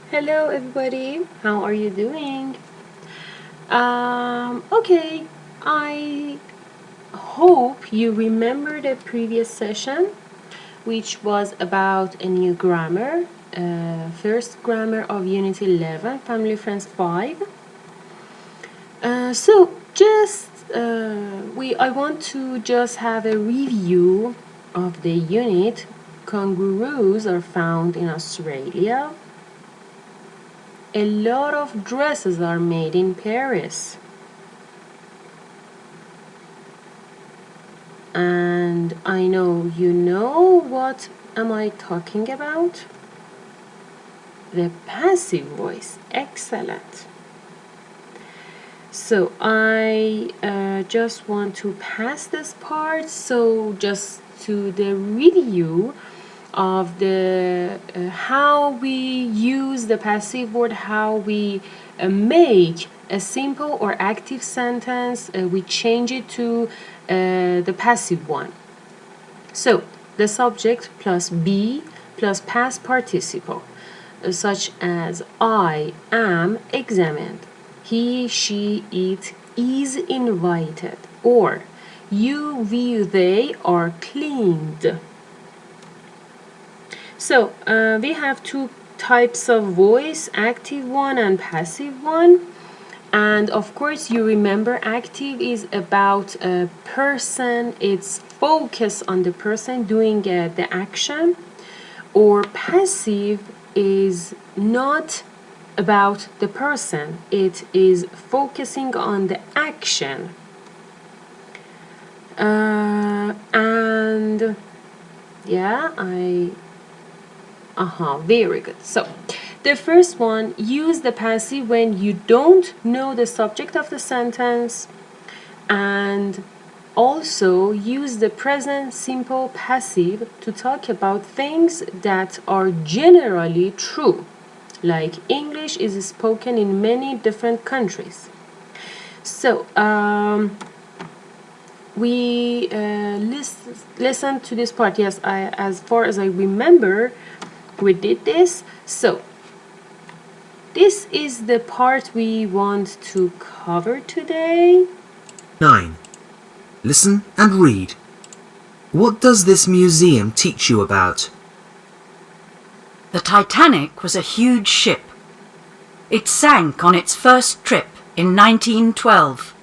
Hello everybody, how are you doing? Okay, I hope you remember the previous session, which was about a new grammar, first grammar of Unit 11, Family Friends 5. I want to just have a review of the unit. Kangaroos are found in Australia. A lot of dresses are made in Paris. And I know you know what am I talking about? The passive voice. Excellent. So I just want to pass this part. So just to the review of the how we use the passive word, how we make a simple or active sentence, we change it to the passive one. So the subject plus be plus past participle, such as I am examined, he, she, it is invited, or you, we, they are cleaned. So we have two types of voice, active one and passive one. And of course you remember active is about a person, it's focus on the person doing the action, or passive is not about the person, it is focusing on the action. And yeah, very good. So the first one, use the passive when you don't know the subject of the sentence, and also use the present simple passive to talk about things that are generally true, like English is spoken in many different countries. So we listen to this part. Yes, as far as I remember, we did this. So this is the part we want to cover today. 9. Listen and read. What does this museum teach you about? The Titanic was a huge ship. It sank on its first trip in 1912.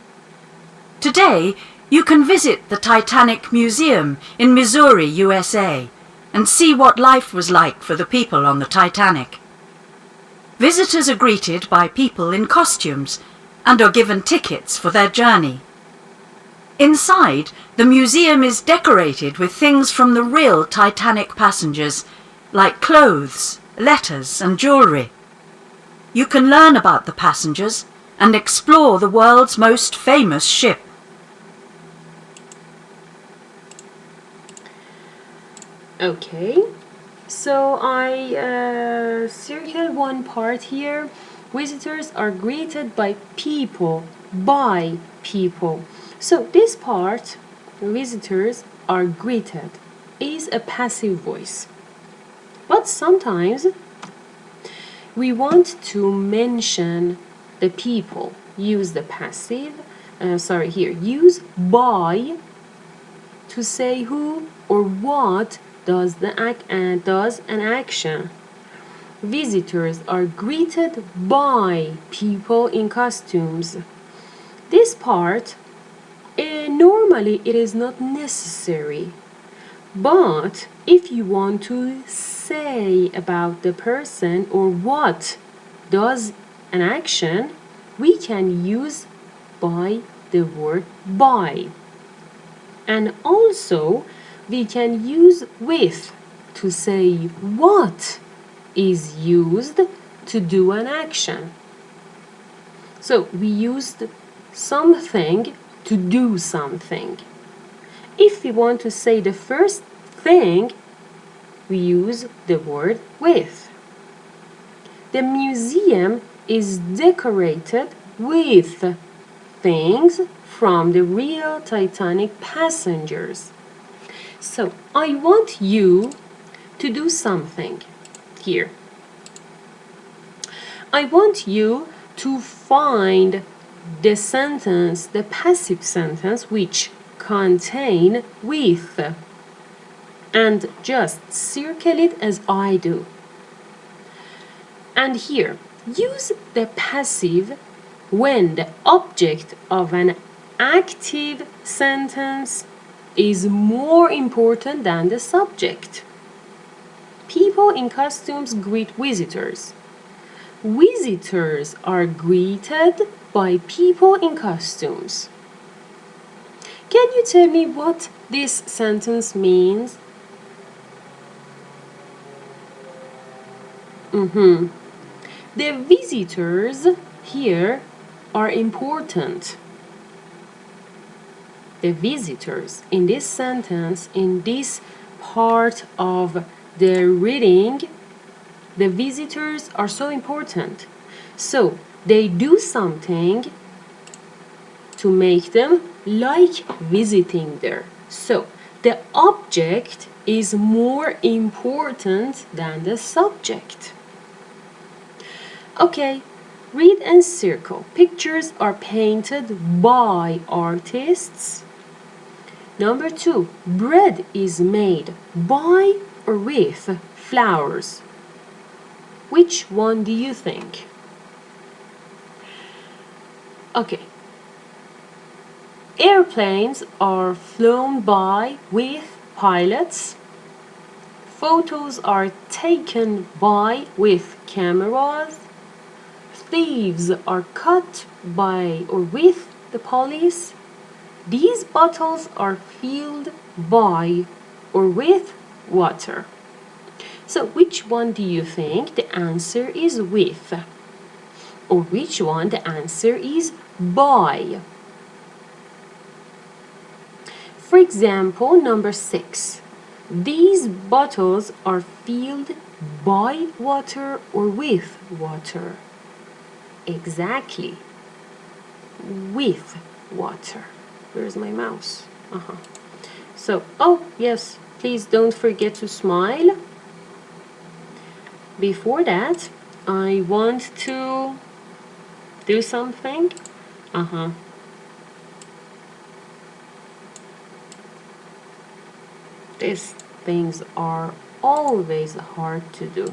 Today, you can visit the Titanic Museum in Missouri, USA, and see what life was like for the people on the Titanic. Visitors are greeted by people in costumes and are given tickets for their journey. Inside, the museum is decorated with things from the real Titanic passengers, like clothes, letters, and jewelry. You can learn about the passengers and explore the world's most famous ship. Okay, so I circle one part here. Visitors are greeted by people, So this part, visitors are greeted, is a passive voice. But sometimes we want to mention the people. Use the passive, use by to say who or what does an action. Visitors are greeted by people in costumes. This part, normally it is not necessary. But if you want to say about the person or what does an action, we can use by the word by. And also, we can use with to say what is used to do an action. So we used something to do something. If we want to say the first thing, we use the word with. The museum is decorated with things from the real Titanic passengers. So I want you to do something here. I want you to find the sentence, the passive sentence, which contain with, and just circle it as I do. And here, use the passive when the object of an active sentence is more important than the subject. People in costumes greet visitors. Visitors are greeted by people in costumes. Can you tell me what this sentence means? The visitors here are important. The visitors in this sentence, in this part of the reading, the visitors are so important. So they do something to make them like visiting there. So the object is more important than the subject. Okay, read and circle. Pictures are painted by artists. Number 2, bread is made by or with flowers. Which one do you think? Okay. Airplanes are flown by with pilots. Photos are taken by with cameras. Thieves are caught by or with the police. These bottles are filled by or with water. So which one do you think the answer is with? Or which one the answer is by? For example, number 6. These bottles are filled by water or with water. Exactly. With water. Where's my mouse? So, oh yes, please don't forget to smile. Before that, I want to do something. These things are always hard to do.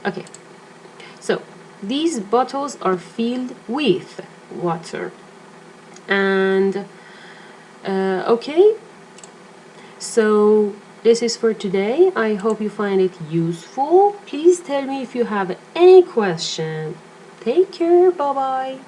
Okay, so these bottles are filled with water. And okay, so this is for today. I hope you find it useful. Please tell me if you have any question. Take care. Bye bye.